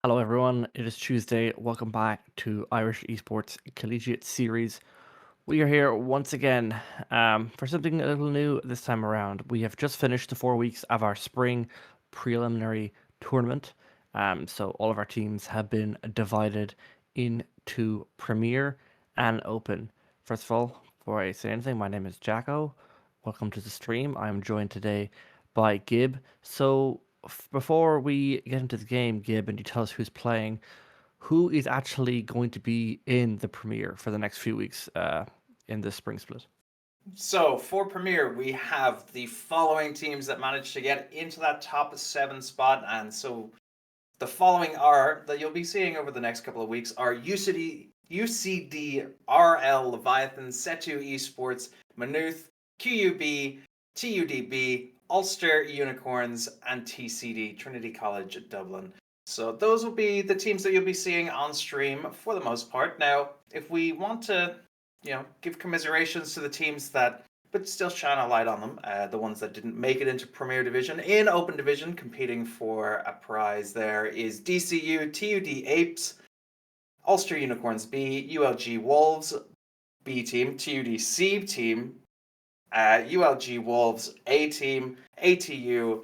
Hello, everyone. It is Tuesday. Welcome back to Irish Esports Collegiate Series. We are here once again for something a little new this time around. We have just finished the 4 weeks of our spring preliminary tournament. So all of our teams have been divided into Premier and Open. First of all, before I say anything, my name is Jacko. Welcome to the stream. I'm joined today by Gib. So before we get into the game, Gib, and you tell us who's playing, who is actually going to be in the Premier for the next few weeks in this spring split? So for Premier, we have the following teams that managed to get into that top 7 spot, and so the following are that you'll be seeing over the next couple of weeks are UCD, RL Leviathan, Setu Esports, Maynooth, QUB, TUDB, Ulster Unicorns, and TCD, Trinity College Dublin. So those will be the teams that you'll be seeing on stream for the most part. Now, if we want to, give commiserations to the teams that, but still shine a light on them, the ones that didn't make it into Premier Division. In Open Division, competing for a prize there is DCU, TUD Apes, Ulster Unicorns B, ULG Wolves B team, TUD C team, ULG Wolves A team, ATU,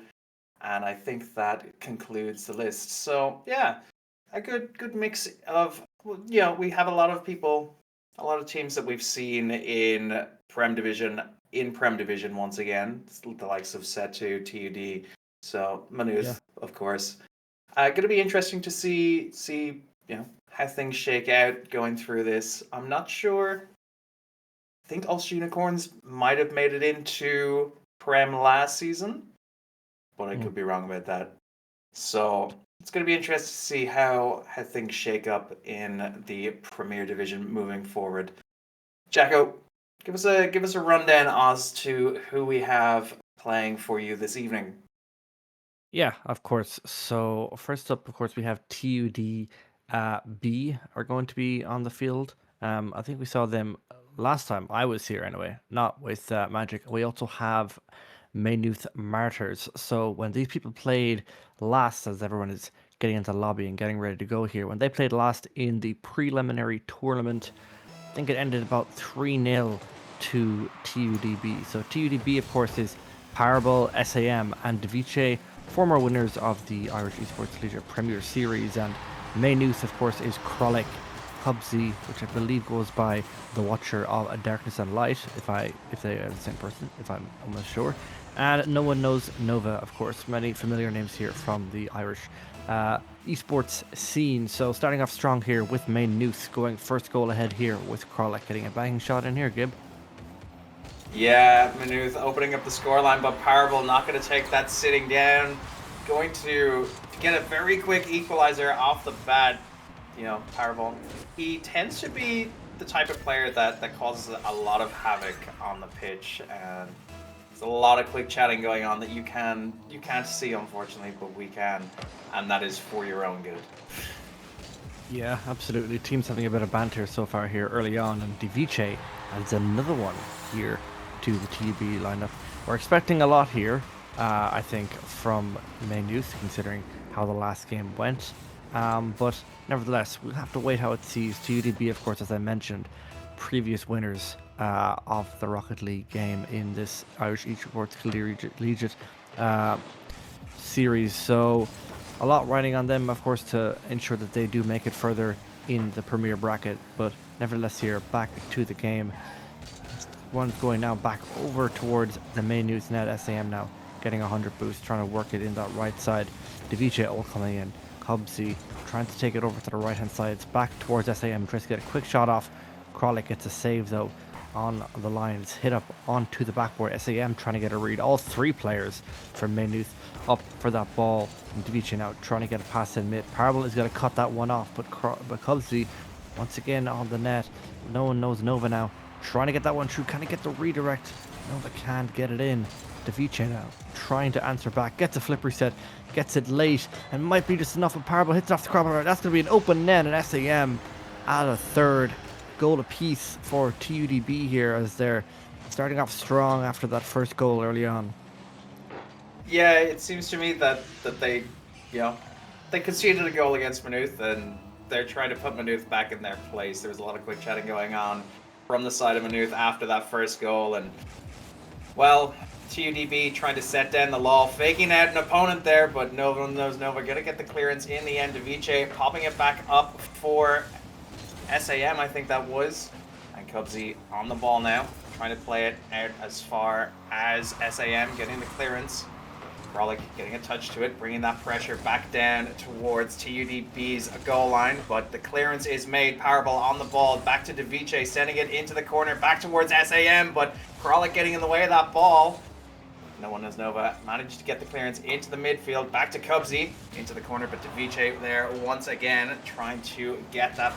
and I think that concludes the list. So yeah, a good mix of, we have a lot of people, a lot of teams that we've seen in Prem Division once again, the likes of Setu, TUD, so Yeah. Maynooth, of course. Going to be interesting to see how things shake out going through this. I'm not sure. I think Ulster Unicorns might have made it into Prem last season, but I Mm. could be wrong about that. So it's going to be interesting to see how things shake up in the Premier Division moving forward. Jacko, give us a rundown as to who we have playing for you this evening. Yeah, of course. So first up, of course, we have TUD B are going to be on the field. I think we saw them last time I was here anyway, not with Magic. We also have Maynooth Martyrs. So when these people played last, as everyone is getting into the lobby and getting ready to go here, when they played last in the preliminary tournament, I think it ended about 3-0 to TUDB. So TUDB, of course, is Parable, SAM, and Device, former winners of the Irish Esports Collegiate Premier Series. And Maynooth, of course, is Krolek, Hubsy, which I believe goes by the Watcher of Darkness and Light, if they are the same person, if I'm almost sure. And no one knows Nova, of course. Many familiar names here from the Irish esports scene. So starting off strong here with Maynooth going first goal ahead here with Krolek getting a banging shot in here, Gib. Yeah, Maynooth opening up the scoreline, but Parable not going to take that sitting down. Going to get a very quick equalizer off the bat. Parable. He tends to be the type of player that causes a lot of havoc on the pitch, and there's a lot of quick chatting going on that you can't see, unfortunately, but we can, and that is for your own good. Yeah, absolutely. Teams having a bit of banter so far here early on, and Device adds another one here to the TB lineup. We're expecting a lot here, I think, from Maynooth, considering how the last game went. But nevertheless, we'll have to wait how it sees. TUDB, of course, as I mentioned, previous winners of the Rocket League game in this Irish Esports Collegiate series. So a lot riding on them, of course, to ensure that they do make it further in the Premier bracket. But nevertheless, here back to the game. One's going now back over towards the Maynooth net. SAM now getting 100 boost, trying to work it in that right side. Device all coming in. Cubsy trying to take it over to the right hand side. It's back towards SAM, tries to get a quick shot off. Krolek gets a save though on the line. It's hit up onto the backboard. SAM trying to get a read. All three players from Maynooth up for that ball. And Device now trying to get a pass in mid. Parable is going to cut that one off, but Cubsy once again on the net. No one knows Nova now. Trying to get that one through. Can he get the redirect? Nova can't get it in. Device now trying to answer back. Gets a flip reset. Gets it late. And might be just enough of Parable. Hits it off the crossbar. That's going to be an open net. And SAM at a third. Goal apiece for TUDB here as they're starting off strong after that first goal early on. Yeah, it seems to me that they, they conceded a goal against Maynooth, and they're trying to put Maynooth back in their place. There was a lot of quick chatting going on from the side of Maynooth after that first goal, and well, TUDB trying to set down the law, faking out an opponent there, but no one knows Nova gonna get the clearance in the end. Viche popping it back up for SAM, I think that was, and Cubsy on the ball now, trying to play it out as far as SAM, getting the clearance. Frolic getting a touch to it, bringing that pressure back down towards TUDB's goal line, but the clearance is made. Powerball on the ball, back to Device, sending it into the corner, back towards SAM, but Frolic getting in the way of that ball. No one knows Nova managed to get the clearance into the midfield, back to Cubsy, into the corner, but Device there once again, trying to get that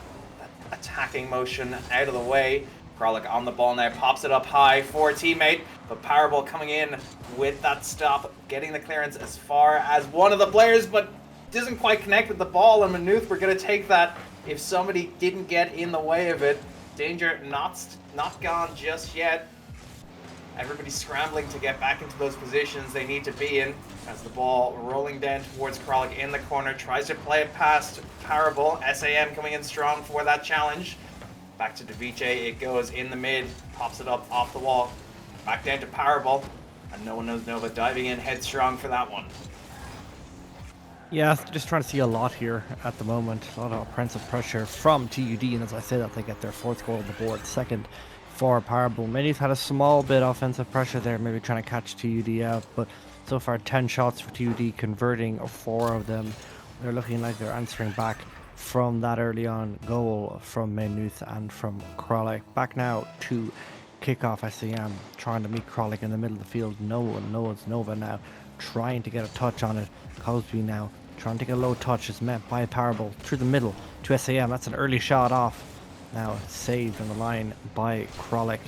attacking motion out of the way. Frolic on the ball now, pops it up high for a teammate, but Powerball coming in with that stop, getting the clearance as far as one of the players, but doesn't quite connect with the ball, and Maynooth were going to take that if somebody didn't get in the way of it. Danger not gone just yet. Everybody's scrambling to get back into those positions they need to be in, as the ball rolling down towards Frolic in the corner, tries to play it past Powerball. SAM coming in strong for that challenge. Back to Device, it goes in the mid, pops it up off the wall, back down to Powerball, and no one knows Nova diving in headstrong for that one. Yeah, just trying to see a lot here at the moment. A lot of offensive pressure from TUD, and as I say that, they get their fourth goal on the board. Second for Powerball. Maynooth had a small bit of offensive pressure there, maybe trying to catch TUD out, but so far 10 shots for TUD, converting 4 of them. They're looking like they're answering back from that early on goal from Maynooth and from Kralik. Back now to kickoff SAM, trying to meet Kralik in the middle of the field. No one knows Nova now, trying to get a touch on it. Cosby now trying to get a low touch, is met by Powerball through the middle to SAM. That's an early shot off. Now saved on the line by Kralik.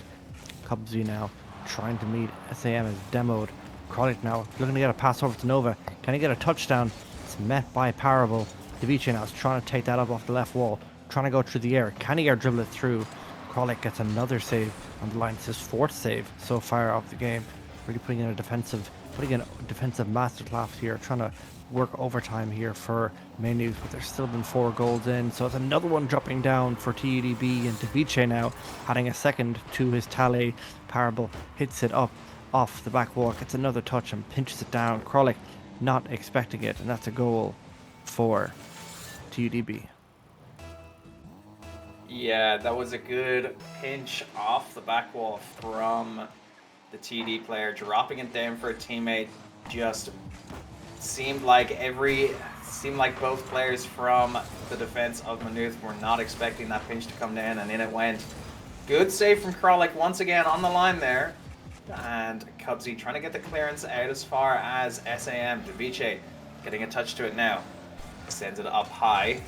Cubsy now trying to meet SAM, is demoed. Kralik now looking to get a pass over to Nova. Can he get a touchdown? It's met by Powerball. Device now is trying to take that up off the left wall, trying to go through the air. Can he air dribble it through? Kralik gets another save on the line. It's his 4th save so far of the game. Really putting in a defensive masterclass here, trying to work overtime here for Maynooth, but there's still been 4 goals in, so it's another one dropping down for TUDB, and Device now adding a second to his tally. Powerball hits it up off the back wall, gets another touch and pinches it down. Kralik not expecting it, and that's a goal for TUDB. Yeah, that was a good pinch off the back wall from the TD player, dropping it down for a teammate. Just seemed like both players from the defense of Maynooth were not expecting that pinch to come down, and in it went. Good save from Kralik once again on the line there, and Cubsy trying to get the clearance out as far as SAM. Device getting a touch to it now, sends it up high.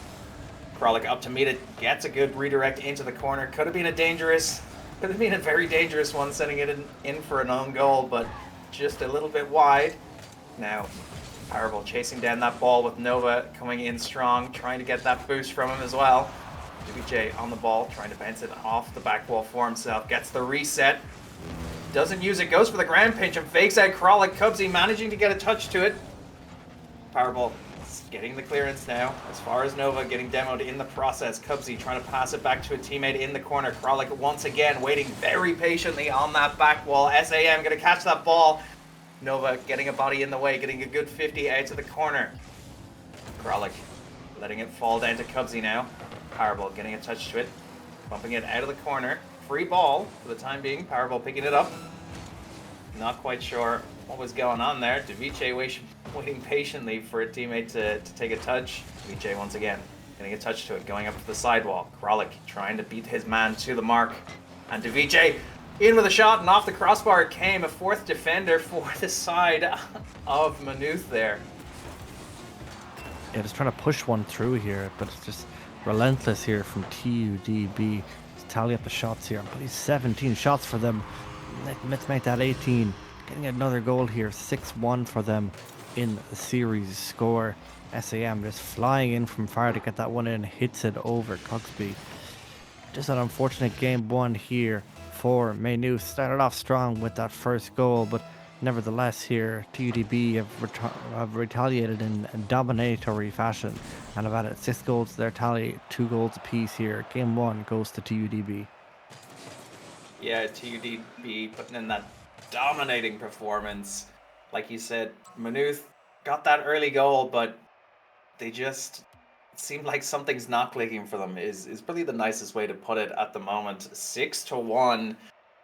Kralik up to meet it, gets a good redirect into the corner. Could have been a very dangerous one, sending it in for an own goal, but just a little bit wide. Now, Powerball chasing down that ball with Nova coming in strong, trying to get that boost from him as well. Device on the ball, trying to bounce it off the back wall for himself. Gets the reset, doesn't use it, goes for the ground pinch and fakes out Kralik. Cubsy managing to get a touch to it. Powerball getting the clearance now, as far as Nova getting demoed in the process. Cubsy trying to pass it back to a teammate in the corner. Kralik once again waiting very patiently on that back wall. SAM going to catch that ball. Nova getting a body in the way, getting a good 50 out to the corner. Kralik letting it fall down to Cubsy now. Powerball getting a touch to it, bumping it out of the corner. Free ball for the time being. Powerball picking it up. Not quite sure what was going on there. Device waiting patiently for a teammate to take a touch. Device once again getting a touch to it, going up to the sidewall. Kralik trying to beat his man to the mark. And Device in with a shot, and off the crossbar it came. A 4th defender for the side of Maynooth there. Yeah, just trying to push one through here, but it's just relentless here from TUDB. Just tally up the shots here. But he's 17 shots for them. Let's make that 18. Getting another goal here, 6-1 for them in the series score. SAM just flying in from far to get that one in, hits it over Coxby. Just an unfortunate game 1 here for Maynooth. Started off strong with that first goal, but Nevertheless, here, TUDB have retaliated in a dominatory fashion and have added 6 goals to their tally, 2 goals apiece here. Game 1 goes to TUDB. Yeah, TUDB putting in that dominating performance. Like you said, Maynooth got that early goal, but they just it seemed like something's not clicking for them is probably the nicest way to put it at the moment. 6-1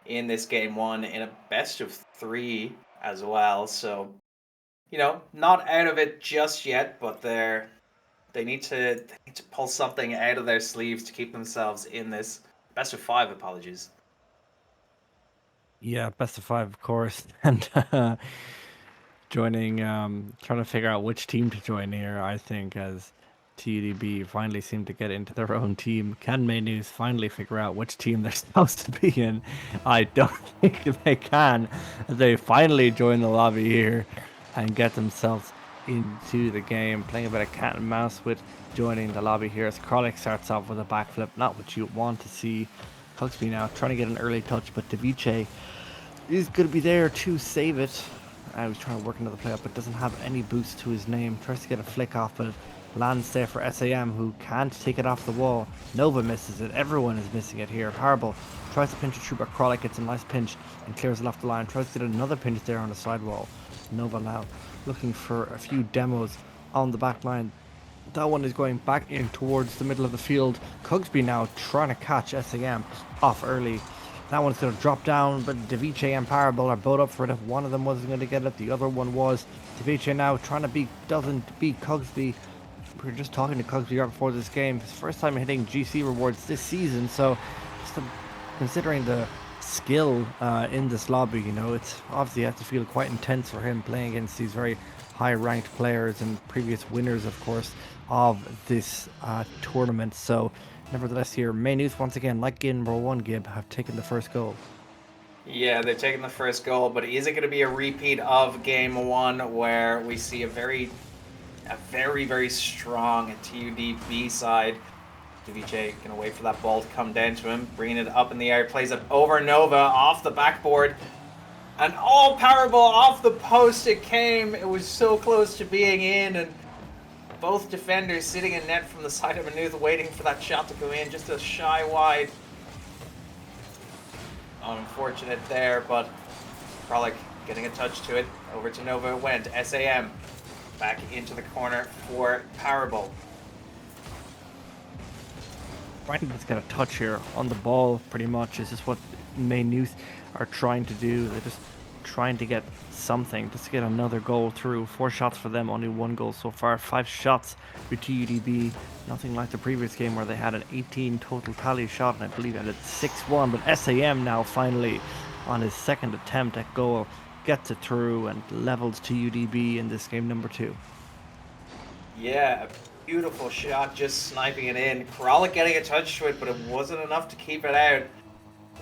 in this game 1 in a best of 3 as well. So, not out of it just yet, but they need to pull something out of their sleeves to keep themselves in this best of 5, apologies. Yeah, best of 5, of course. And joining, trying to figure out which team to join here, I think, as TUDB finally seem to get into their own team. Can Maynooth finally figure out which team they're supposed to be in? I don't think they can. They finally join the lobby here and get themselves into the game, playing a bit of cat and mouse with joining the lobby here as Kralik starts off with a backflip, not what you want to see. Huxby now trying to get an early touch, but Davice is going to be there to save it. I was trying to work another play up, but doesn't have any boost to his name. Tries to get a flick off, but lands there for SAM, who can't take it off the wall. Nova misses it. Everyone is missing it here. Parable tries to pinch it through, but Kralik gets a nice pinch and clears it off the line. Tries to get another pinch there on the side wall. Nova now looking for a few demos on the back line. That one is going back in towards the middle of the field. Cugsby now trying to catch SAM off early. That one's going to drop down, but Davice and Parable are both up for it. If one of them wasn't going to get it, the other one was. Davice now trying to doesn't beat Cugsby. We were just talking to Cugsby right before this game. His first time hitting GC rewards this season, so just considering the skill in this lobby, it's obviously has to feel quite intense for him playing against these very high-ranked players and previous winners, of course, of this tournament. So nevertheless here, Maynooth once again, like game number 1, Gib, have taken the first goal. Yeah, they're taking the first goal, but is it going to be a repeat of game 1 where we see a very, very strong TUDB side? Davice gonna wait for that ball to come down to him, bringing it up in the air, plays it over Nova off the backboard, and all Parable off the post it came. It was so close to being in, and both defenders sitting in net from the side of Maynooth waiting for that shot to go in, just a shy wide. Unfortunate there, but Kralik getting a touch to it. Over to Nova it went. SAM back into the corner for Parable. Brighton has got a touch here on the ball, pretty much. Is just what Maynooth are trying to do. They're just trying to get something, just to get another goal through. 4 shots for them, only 1 goal so far. 5 shots for TUDB. Nothing like the previous game where they had an 18 total tally shot, and I believe ended 6-1. But SAM now finally on his second attempt at goal gets it through and levels TUDB in this game number 2. Yeah, a beautiful shot, just sniping it in. Kralik getting a touch to it, but it wasn't enough to keep it out.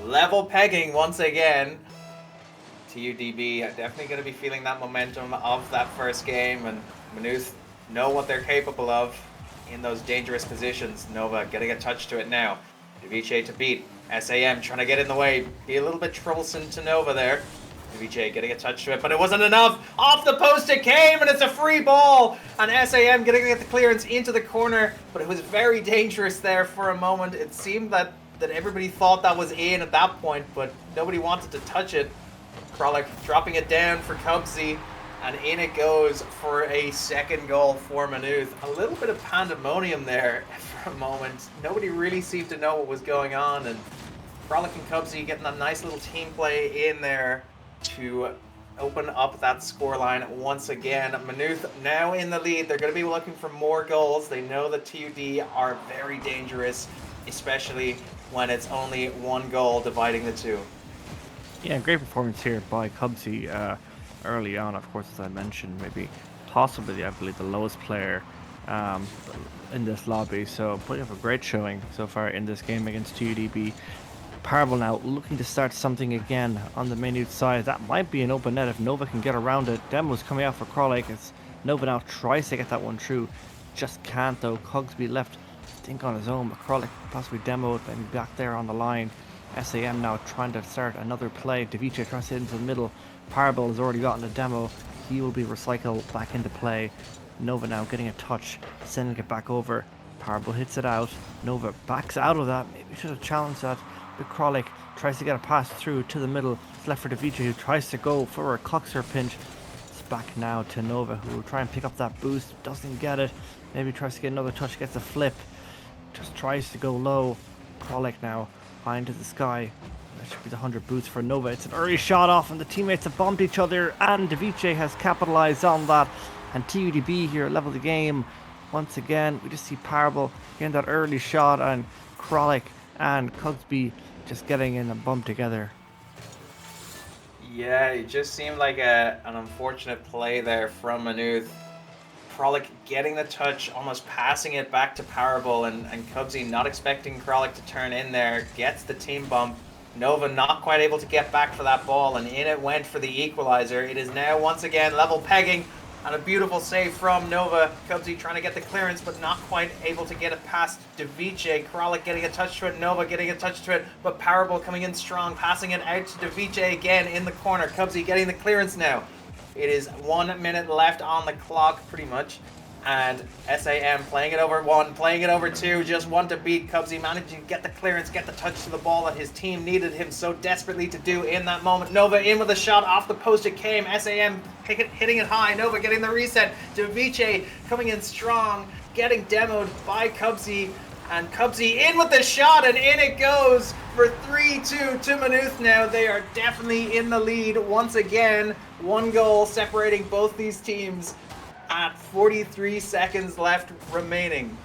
Level pegging once again. TUDB are definitely going to be feeling that momentum of that first game, and Maynooth know what they're capable of in those dangerous positions. Nova getting a touch to it now. Davice to beat. SAM trying to get in the way. Be a little bit troublesome to Nova there. Davice getting a touch to it, but it wasn't enough. Off the post it came, and it's a free ball. And SAM getting to get the clearance into the corner, but it was very dangerous there for a moment. It seemed that everybody thought that was in at that point, but nobody wanted to touch it. Kralik dropping it down for Cubsy, and in it goes for a second goal for Maynooth. A little bit of pandemonium there for a moment. Nobody really seemed to know what was going on, and Kralik and Cubsy getting that nice little team play in there to open up that scoreline once again. Maynooth now in the lead. They're going to be looking for more goals. They know that TUD are very dangerous, especially when it's only 1 goal dividing the 2. Yeah, great performance here by Cubsy early on, of course, as I mentioned, maybe possibly, I believe, the lowest player in this lobby, so putting up a great showing so far in this game against TUDB. Parable now looking to start something again on the Maynooth side. That might be an open net if Nova can get around it. Demo's coming out for Kralik as Nova now tries to get that one through. Just can't though. Cugsby left, I think, on his own, but Kralik possibly demoed and back there on the line. SAM now trying to start another play. Davice tries to hit into the middle, Parable has already gotten a demo. He will be recycled back into play. Nova now getting a touch, sending it back over. Parable hits it out. Nova backs out of that. Maybe should have challenged that. But Kralik tries to get a pass through to the middle. It's left for Davice, who tries to go for a Coxer pinch. It's back now to Nova, who will try and pick up that boost. Doesn't get it. Maybe tries to get another touch, gets a flip. Just tries to go low. Kralik now high into the sky. That should be the 100 boost for Nova. It's an early shot off, and the teammates have bumped each other, and Davice has capitalized on that. And TUDB here level the game once again. We just see Parable getting that early shot, and Kralik and Cugsby just getting in a bump together. Yeah, it just seemed like an unfortunate play there from Maynooth. Kralik getting the touch, almost passing it back to Parable, and Cubsy not expecting Kralik to turn in there, gets the team bump. Nova not quite able to get back for that ball, and in it went for the equalizer. It is now once again level pegging, and a beautiful save from Nova. Cubsy trying to get the clearance, but not quite able to get it past Davice. Kralik getting a touch to it, Nova getting a touch to it, but Parable coming in strong, passing it out to Davice again in the corner. Cubsy getting the clearance now. It is 1 minute left on the clock, pretty much. And SAM playing it over 1, playing it over 2, just one to beat. Cubsy managing to get the clearance, get the touch to the ball that his team needed him so desperately to do in that moment. Nova in with a shot, off the post it came. SAM hitting it high, Nova getting the reset. Davice coming in strong, getting demoed by Cubsy. And Cubsy in with the shot, and in it goes for 3-2 to Maynooth now. They are definitely in the lead once again. 1 goal separating both these teams at 43 seconds left remaining.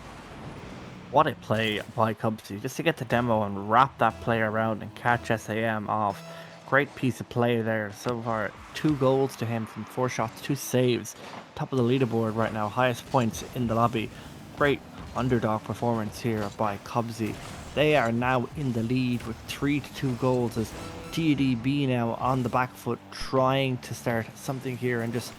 What a play by Cubsy, just to get the demo and wrap that play around and catch SAM off. Great piece of play there. So far, 2 goals to him from 4 shots, 2 saves. Top of the leaderboard right now, highest points in the lobby. Great underdog performance here by Cubsy. They are now in the lead with 3-2 goals, as TUDB now on the back foot, trying to start something here and just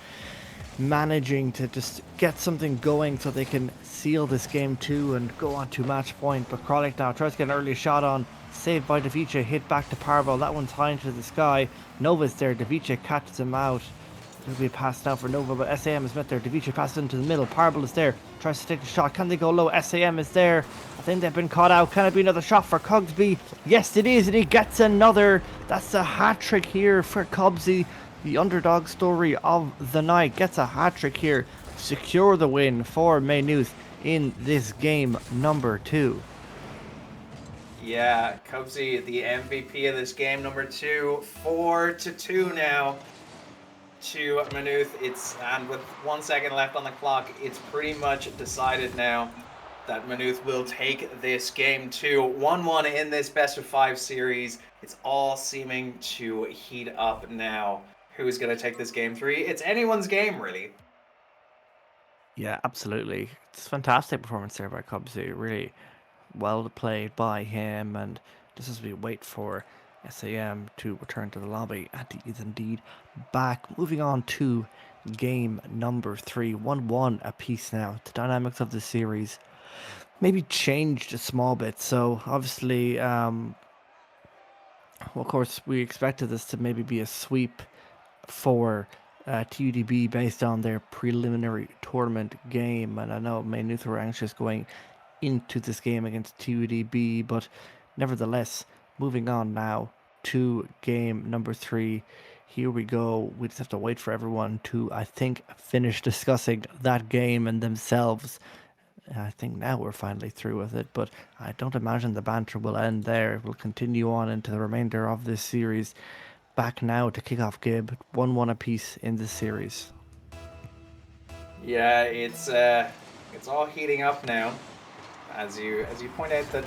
managing to just get something going so they can seal this game 2 and go on to match point. But Kralik now tries to get an early shot on, saved by Davice, hit back to Parvo. That one's high into the sky. Nova's there, Davice catches him out. It'll be a pass now for Nova, but SAM is met there. Davice passes into the middle. Parable is there, tries to take the shot. Can they go low? SAM is there. I think they've been caught out. Can it be another shot for Cugsby? Yes, it is, and he gets another. That's a hat-trick here for Cubsy. The underdog story of the night gets a hat-trick here. Secure the win for Maynooth in this game number 2. Yeah, Cubsy, the MVP of this game number 2. 4-2 now to Maynooth. And with 1 second left on the clock, it's pretty much decided now that Maynooth will take this game 2. 1-1 in this best of 5 series. It's all seeming to heat up now. Who's going to take this game 3? It's anyone's game, really. Yeah, absolutely. It's a fantastic performance there by Cubsy. Really well played by him. And just as we wait for SAM to return to the lobby, and he is indeed back. Moving on to game number 3. 1-1 apiece now. The dynamics of the series maybe changed a small bit. So obviously, well, of course, we expected this to maybe be a sweep for TUDB based on their preliminary tournament game, and I know Maynooth were anxious going into this game against TUDB, but nevertheless, moving on now to game number 3. Here we go. We just have to wait for everyone to, I think, finish discussing that game and themselves. I think now we're finally through with it, but I don't imagine the banter will end there. It will continue on into the remainder of this series. Back now to kick off Gib, 1-1 apiece in this series. Yeah, it's all heating up now, as you point out that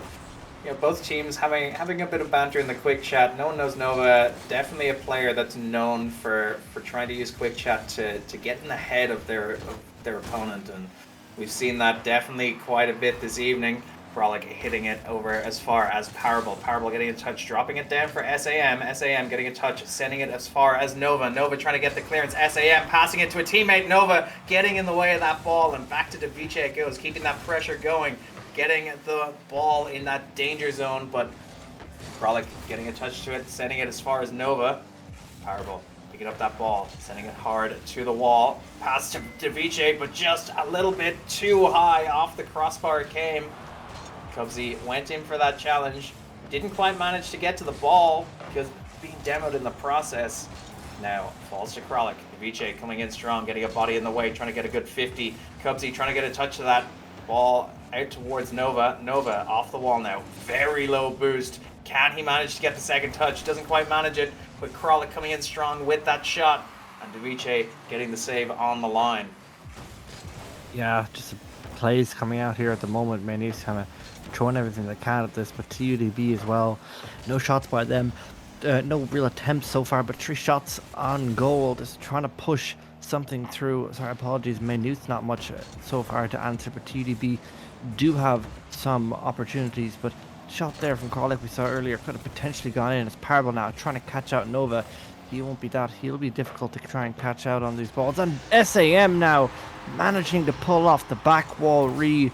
both teams having a bit of banter in the quick chat. No one knows Nova. Definitely a player that's known for trying to use quick chat to get in the head of their opponent, and we've seen that definitely quite a bit this evening. Kralik hitting it over as far as Parable. Parable getting a touch, dropping it down for SAM. SAM getting a touch, sending it as far as Nova. Nova trying to get the clearance. SAM passing it to a teammate. Nova getting in the way of that ball, and back to Davice it goes, keeping that pressure going, getting the ball in that danger zone, but Kralik getting a touch to it, sending it as far as Nova. Parable picking up that ball, sending it hard to the wall. Pass to Device, but just a little bit too high off the crossbar it came. Cubsy went in for that challenge. Didn't quite manage to get to the ball because being demoed in the process. Now falls to Kralik. Device coming in strong, getting a body in the way, trying to get a good 50. Cubsy trying to get a touch of that ball out towards Nova. Nova off the wall now. Very low boost. Can he manage to get the second touch? Doesn't quite manage it, but Kralik coming in strong with that shot. And Device getting the save on the line. Yeah, just plays coming out here at the moment. Maynooth kind of throwing everything they can at this, but TUDB as well. No shots by them. No real attempts so far, but 3 shots on goal. Just trying to push something through. Sorry, apologies. Maynooth not much so far to answer, but TUDB do have some opportunities. But shot there from Kralik we saw earlier could have potentially gone in. It's Parable now trying to catch out Nova. He won't be that. He'll be difficult to try and catch out on these balls. And SAM now managing to pull off the back wall read.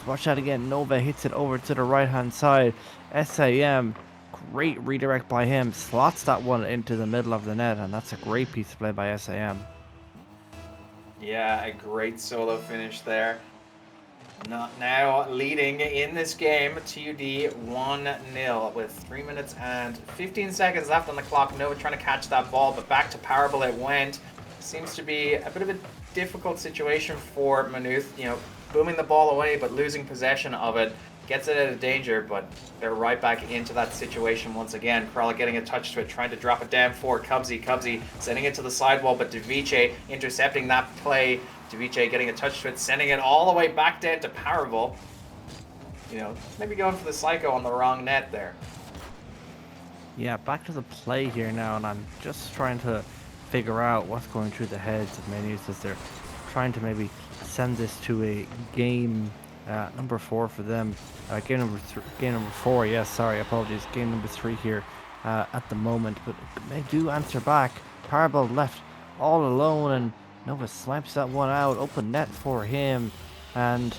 Watch that again. Nova hits it over to the right hand side. SAM, great redirect by him. Slots that one into the middle of the net, and that's a great piece of play by SAM. Yeah, a great solo finish there. Not now leading in this game, TUD 1-0 with 3 minutes and 15 seconds left on the clock. Nova trying to catch that ball, but back to Parable it went. Seems to be a bit of a difficult situation for Maynooth, you know, booming the ball away but losing possession of it. Gets it out of danger, but they're right back into that situation once again. Kralik getting a touch to it, trying to drop it down for Cubsy. Cubsy sending it to the sidewall, but Device intercepting that play. Device getting a touch to it, sending it all the way back down to Parable. You know, maybe going for the psycho on the wrong net there. Yeah, back to the play here now, and I'm just trying to figure out what's going through the heads of Maynooth as they're trying to maybe send this to a game number 4 for them. Game number 4. Yes, sorry, apologies. Game number 3 here at the moment, but they do answer back. Parable left all alone, and Nova slaps that one out. Open net for him, and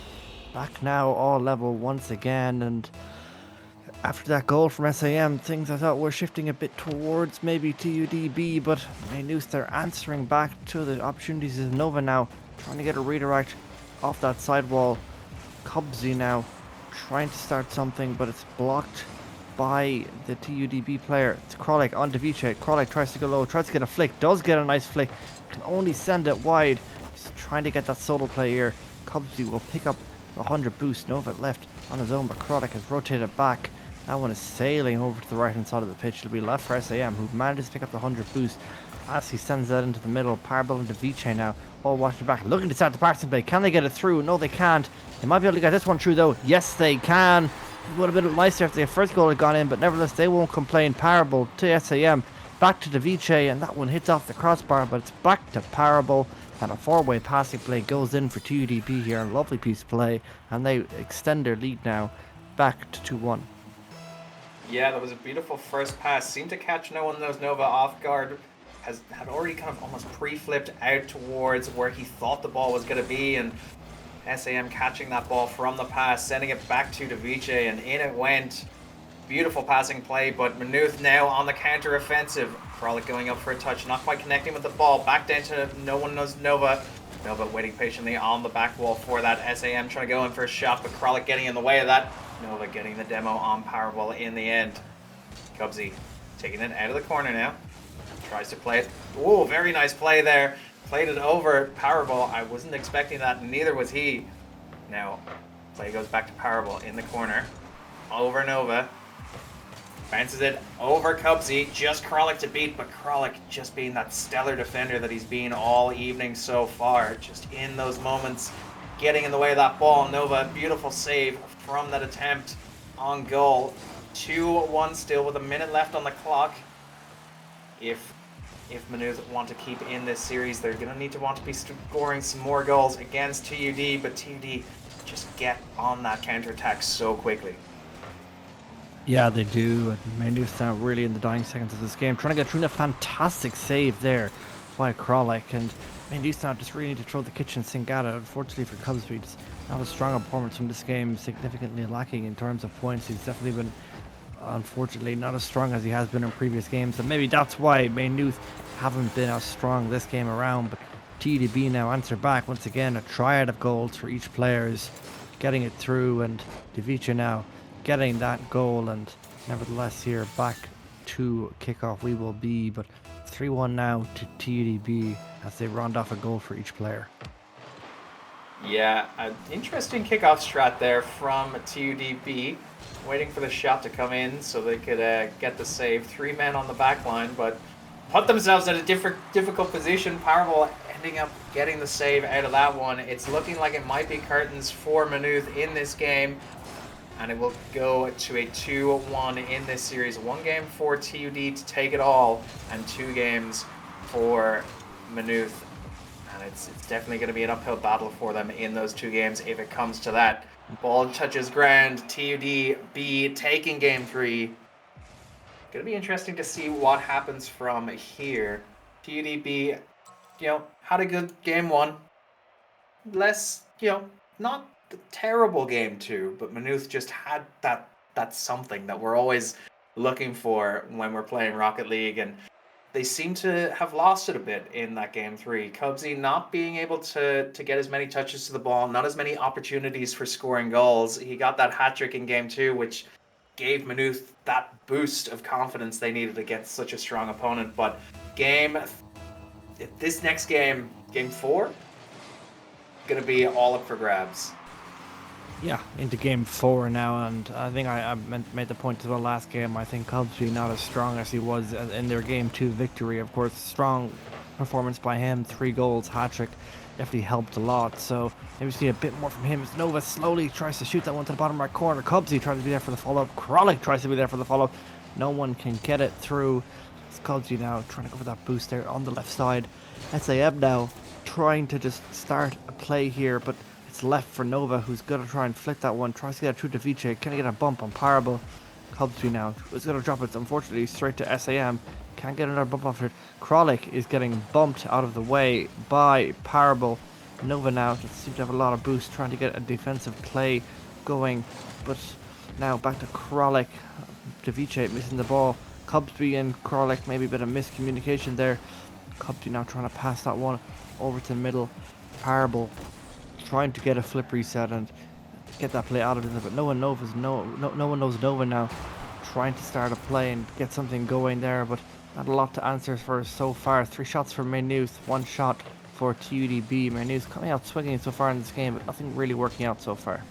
back now all level once again. And after that goal from SAM, things I thought were shifting a bit towards maybe TUDB, but Maynooth, they're answering back to the opportunities as Nova now trying to get a redirect off that sidewall. Cubsy now trying to start something, but it's blocked by the TUDB player. It's Kralik on Device. Kralik tries to go low, tries to get a flick, does get a nice flick, can only send it wide. He's trying to get that solo play here. Cubsy will pick up 100 boost. Nova left on his own, but Kralik has rotated back. That one is sailing over to the right hand side of the pitch. It'll be left for SAM, who manages to pick up the 100 boost as he sends that into the middle. Parable and Device now all watching back, looking to start the passing play. Can they get it through? No, they can't. They might be able to get this one through though. Yes, they can. It would have been nicer if their first goal had gone in, but nevertheless they won't complain. Parable to SAM, back to Device, and that one hits off the crossbar, but it's back to Parable, and a 4-way passing play goes in for TUDB here. A lovely piece of play, and they extend their lead now back to 2-1. Yeah, that was a beautiful first pass. Seemed to catch no one knows Nova off guard. Had already kind of almost pre-flipped out towards where he thought the ball was going to be, and SAM catching that ball from the pass, sending it back to Device, and in it went. Beautiful passing play, but Maynooth now on the counter offensive. Kralik going up for a touch, not quite connecting with the ball. Back down to no one knows Nova. Nova waiting patiently on the back wall for that. SAM trying to go in for a shot, but Kralik getting in the way of that. Nova getting the demo on Parable in the end. Cubsy taking it out of the corner now. Tries to play it. Ooh, very nice play there. Played it over Parable. I wasn't expecting that, neither was he. Now, play goes back to Parable in the corner. Over Nova. Bounces it over Cubsy. Just Kralik to beat, but Kralik just being that stellar defender that he's been all evening so far. Just in those moments, getting in the way of that ball. Nova, beautiful save from that attempt on goal. 2-1 still with a minute left on the clock. If Maynooth want to keep in this series, they're going to need to want to be scoring some more goals against TUD, but TUD just get on that counterattack so quickly. Yeah, they do. Maynooth now really in the dying seconds of this game, trying to get through a fantastic save there by Kralik, and Maynooth now just really need to throw the kitchen sink at it. Unfortunately for Cubsy, it's not a strong performance from this game, significantly lacking in terms of points. He's definitely been unfortunately not as strong as he has been in previous games, and maybe that's why Maynooth haven't been as strong this game around. But TUDB now answer back once again, a triad of goals for each player is getting it through, and Davicha now getting that goal, and nevertheless here back to kickoff we will be, but 3-1 now to TUDB as they round off a goal for each player. Yeah, an interesting kickoff strat there from TUDB, waiting for the shot to come in so they could get the save. 3 men on the back line, but put themselves in a difficult position. Powerball ending up getting the save out of that one. It's looking like it might be curtains for Maynooth in this game, and it will go to a 2-1 in this series. 1 game for TUD to take it all, and 2 games for Maynooth. And it's definitely going to be an uphill battle for them in those 2 games if it comes to that. Ball touches ground. TUDB taking game 3. Going to be interesting to see what happens from here. TUDB, had a good game 1. Less, not the terrible game 2, but Maynooth just had that something that we're always looking for when we're playing Rocket League, and they seem to have lost it a bit in that game 3. Cubsy not being able to get as many touches to the ball, not as many opportunities for scoring goals. He got that hat-trick in game 2, which gave Maynooth that boost of confidence they needed against such a strong opponent. But this next game, game 4, going to be all up for grabs. Yeah, into game 4 now, and I think I made the point to the last game. I think Cubsby not as strong as he was in their game 2 victory. Of course, strong performance by him, 3 goals, hat-trick, definitely helped a lot. So maybe see a bit more from him. As Nova slowly tries to shoot that one to the bottom right corner. Cubsy tries to be there for the follow-up. Kralik tries to be there for the follow-up. No one can get it through. It's Cubsy now trying to go for that boost there on the left side. SAM now trying to just start a play here, but it's left for Nova, who's going to try and flick that one. Tries to get it through to Viche. Can he get a bump on Parable? Cubsby now is going to drop it, unfortunately, straight to SAM. Can't get another bump off it. Kralik is getting bumped out of the way by Parable. Nova now seems to have a lot of boost, trying to get a defensive play going. But now back to Kralik. Viche missing the ball. Cubsby and Kralik, maybe a bit of miscommunication there. Cubsby now trying to pass that one over to the middle. Parable trying to get a flip reset and get that play out of it, but no one knows Nova now. Trying to start a play and get something going there, but not a lot to answer for so far. 3 shots for Maynooth, 1 shot for TUDB. Maynooth coming out swinging so far in this game, but nothing really working out so far.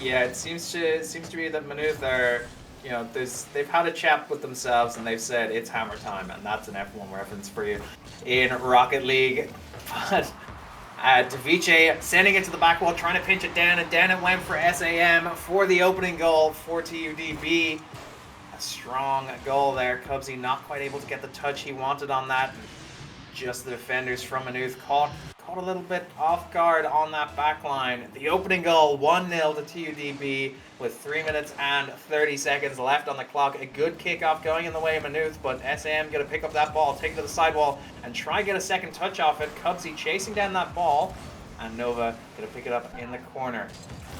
Yeah, it seems to be that Maynooth are, they've had a chat with themselves and they've said it's hammer time, and that's an F1 reference for you in Rocket League. But Daviche sending it to the back wall, trying to pinch it down, and down it went for SAM for the opening goal for TUDB. A strong goal there. Cubsy not quite able to get the touch he wanted on that. Just the defenders from Maynooth caught a little bit off guard on that back line. The opening goal, 1-0 to TUDB with 3 minutes and 30 seconds left on the clock. A good kickoff going in the way of Maynooth, but SM going to pick up that ball, take it to the sidewall, and try and get a second touch off it. Cubsy chasing down that ball, and Nova going to pick it up in the corner.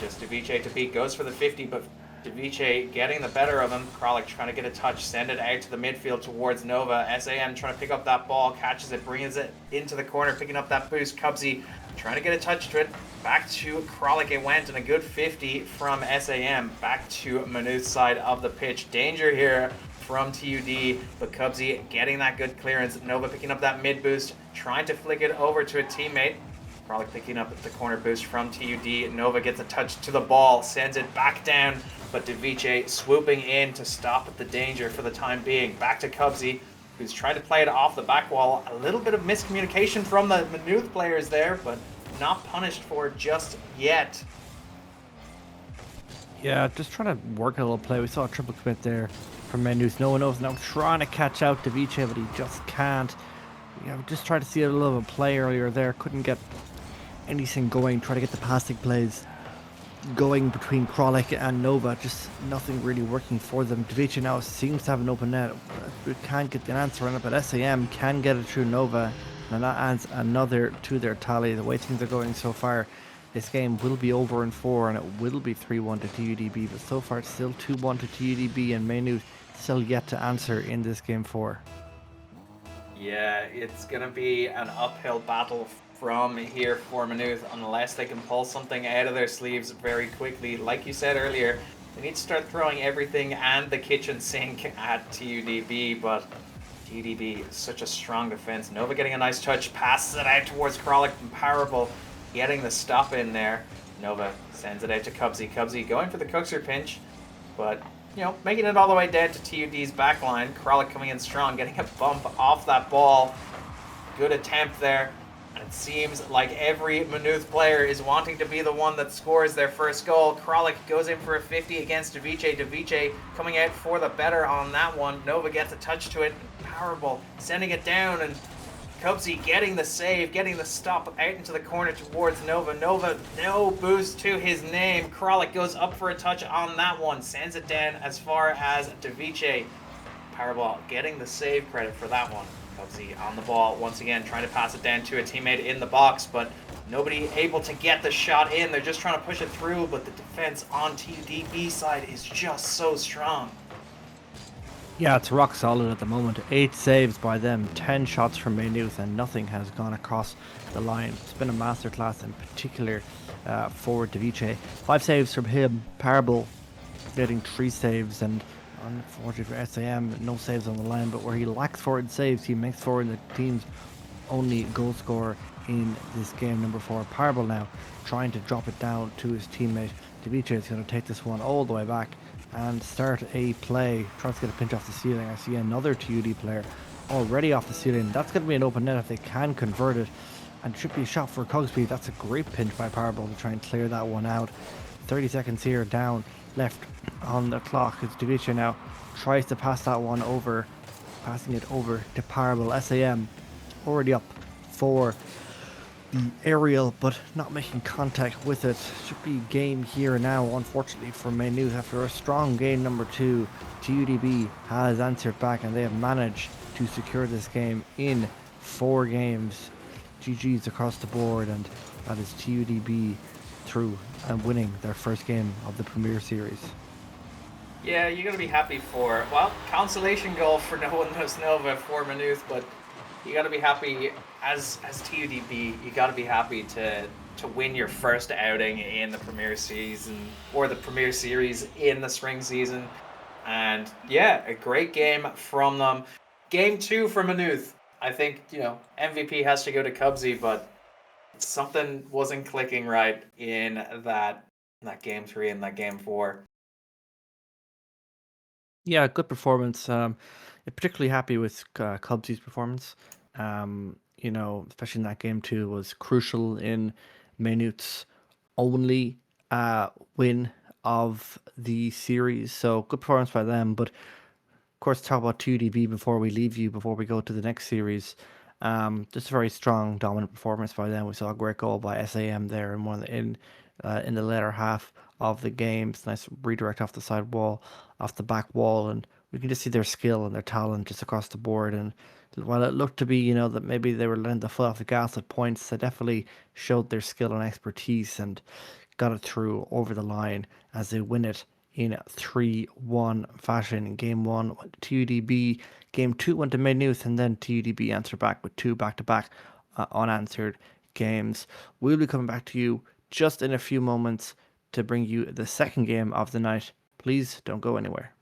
Just Daviche to beat, goes for the 50, but Daviche getting the better of him. Kralik trying to get a touch, send it out to the midfield towards Nova. SAM trying to pick up that ball, catches it, brings it into the corner, picking up that boost. Cubsy trying to get a touch to it. Back to Kralik it went, and a good 50 from SAM. Back to Maynooth's side of the pitch. Danger here from TUD, but Cubsy getting that good clearance. Nova picking up that mid boost, trying to flick it over to a teammate. Kralik picking up the corner boost from TUD. Nova gets a touch to the ball, sends it back down, but Daviche swooping in to stop the danger for the time being. Back to Cubsy, who's trying to play it off the back wall. A little bit of miscommunication from the Maynooth players there, but not punished for just yet. Yeah, just trying to work a little play. We saw a triple commit there from Maynooth. No one knows now, trying to catch out Daviche, but he just can't. Yeah, we just tried to see a little of a play earlier there. Couldn't get anything going. Try to get the passing plays going between Kralik and Nova. Just nothing really working for them. Daviche now seems to have an open net. We can't get an answer on it, but SAM can get it through Nova, and that adds another to their tally. The way things are going so far, this game will be over in 4 and it will be 3-1 to TUDB, but so far it's still 2-1 to TUDB, and Maynooth still yet to answer in this game 4. Yeah, it's going to be an uphill battle from here for Maynooth unless they can pull something out of their sleeves very quickly. Like you said earlier, they need to start throwing everything and the kitchen sink at TUDB, but TUDB is such a strong defense. Nova getting a nice touch, passes it out towards Kralik and Parable, getting the stop in there. Nova sends it out to Cubsy. Cubsy going for the Cookser pinch, but making it all the way down to TUD's backline. Kralik coming in strong, getting a bump off that ball. Good attempt there. And it seems like every Maynooth player is wanting to be the one that scores their first goal. Kralik goes in for a 50 against Davice. Davice coming out for the better on that one. Nova gets a touch to it. Powerball sending it down, and Cubsy getting the save, getting the stop out into the corner towards Nova. Nova, no boost to his name. Kralik goes up for a touch on that one. Sends it down as far as Davice. Powerball getting the save credit for that one. Cubsy on the ball once again, trying to pass it down to a teammate in the box, but nobody able to get the shot in. They're just trying to push it through, but the defense on TUDB side is just so strong. Yeah, it's rock solid at the moment. 8 saves by them, 10 shots from Maynooth, and nothing has gone across the line. It's been a masterclass in particular for Davice. 5 saves from him. Parable getting 3 saves, and unfortunately for SAM, no saves on the line, but where he lacks forward saves, he makes forward the team's only goal scorer in this game, number 4. Parable now trying to drop it down to his teammate. Davice is going to take this one all the way back and start a play. Tries to get a pinch off the ceiling. I see another TUD player already off the ceiling. That's going to be an open net if they can convert it, and it should be a shot for Cogsby. That's a great pinch by Parable to try and clear that one out. 30 seconds here down left on the clock. It's Davice now tries to pass that one over, passing it over to Parable. SAM already up for the aerial, but not making contact with it. Should be game here now, unfortunately, for Maynooth. After a strong game number 2, TUDB has answered back, and they have managed to secure this game in 4 games. GG's across the board, and that is TUDB through and winning their first game of the Premier Series. Yeah, you're going to be happy for, well, consolation goal for no one knows Nova for Maynooth, but you got to be happy as TUDB. You got to be happy to win your first outing in the Premier season, or the Premier Series in the spring season. And yeah, a great game from them. Game 2 for Maynooth. I think MVP has to go to Cubsy, but something wasn't clicking right in that game 3 and that game 4. Yeah, good performance. Particularly happy with Cubsy's performance. Especially in that game 2 was crucial in Maynooth's only win of the series. So good performance by them. But of course, talk about 2DB before we leave you, before we go to the next series. Just a very strong, dominant performance by them. We saw a great goal by SAM there in the latter half of the game. It's a nice redirect off the side wall, off the back wall, and we can just see their skill and their talent just across the board. And while it looked to be, that maybe they were letting the foot off the gas at points, they definitely showed their skill and expertise and got it through over the line as they win it in 3-1 fashion. In game 1, TUDB. Game 2 went to Maynooth, and then TUDB answered back with 2 back-to-back unanswered games. We'll be coming back to you just in a few moments to bring you the second game of the night. Please don't go anywhere.